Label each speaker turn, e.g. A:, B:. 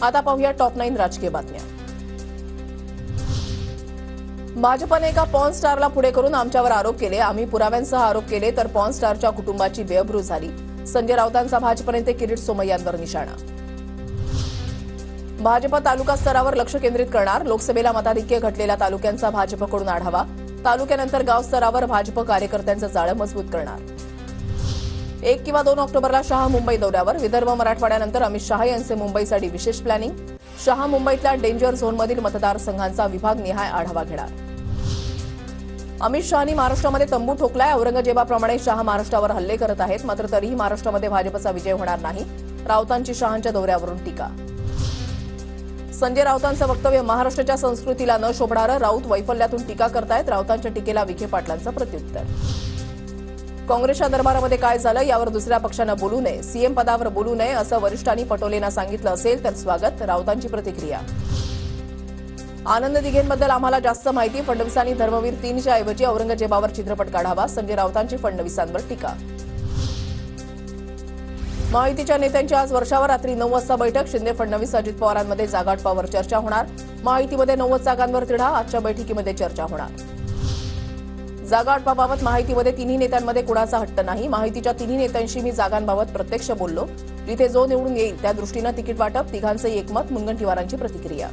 A: आता पाहूया टॉप 9 राजकीय बातम्या। भाजपने एका पॉर्न स्टारला पुढे करून आमच्यावर आरोप केले, आम्ही पुराव्यांसह आरोप केले तर पॉर्न स्टारच्या कुटुंबाची बेअब्रू झाली। संजय राऊतांचा भाजप नेते किरीट सोमय्यांवर निशाणा। भाजप तालुका स्तरावर लक्ष केंद्रित करणार, लोकसभेला मताधिक्य घटलेल्या तालुक्यांचा भाजपकडून आढावा। तालुक्यानंतर गाव स्तरावर भाजप कार्यकर्त्यांचं जाळं मजबूत करणार। 1 किंवा 2 ऑक्टोबरला शहा मुंबई दौऱ्यावर, विदर्भ मराठवाड्यानंतर अमित शहा यांचे मुंबईसाठी विशेष प्लॅनिंग। शहा मुंबईतल्या डेंजर झोनमधील मतदारसंघांचा विभागनिहाय आढावा घेणार। अमित शहांनी महाराष्ट्रामध्ये तंबू ठोकलाय, औरंगजेबाप्रमाणे शहा महाराष्ट्रावर हल्ले करत आहेत, मात्र तरीही महाराष्ट्रामध्ये भाजपचा विजय होणार नाही। राऊतांची शहांच्या दौऱ्यावरून टीका। संजय राऊतांचं वक्तव्य महाराष्ट्राच्या संस्कृतीला न शोभणारं, राऊत वैफल्यातून टीका करतायत। राऊतांच्या टीकेला विखे पाटलांचं प्रत्युत्तर। काँग्रेसच्या दरबारामध्ये काय झालं यावर दुसऱ्या पक्षानं बोलू नये, सीएम पदावर बोलू नये असं वरिष्ठांनी पटोलेंना सांगितलं असेल तर स्वागत। राऊतांची प्रतिक्रिया। आनंद दिघेंबद्दल आम्हाला जास्त माहिती, फडणवीसांनी धर्मवीर 3च्या ऐवजी औरंगजेबावर चित्रपट काढावा। संजय राऊतांची फडणवीसांवर टीका। महायुतीच्या नेत्यांची आज वर्षावर रात्री 9 वाजता बैठक, शिंदे फडणवीस अजित पवारांमध्ये जागावाटपावर चर्चा होणार। महायुतीमध्ये 90 जागांवर तिढा, आजच्या बैठकीमध्ये चर्चा होणार। जागावाटपाबाबत महायुतीमध्ये तिन्ही नेत्यांमध्ये कुणाचा हट्ट नाही, महायुतीच्या तिन्ही नेत्यांशी मी जागांबाबत प्रत्यक्ष बोललो, जिथे जो निवडून येईल त्या दृष्टीनं तिकीट वाटप, तिघांचंही एकमत। मुनगंटीवारांची प्रतिक्रिया।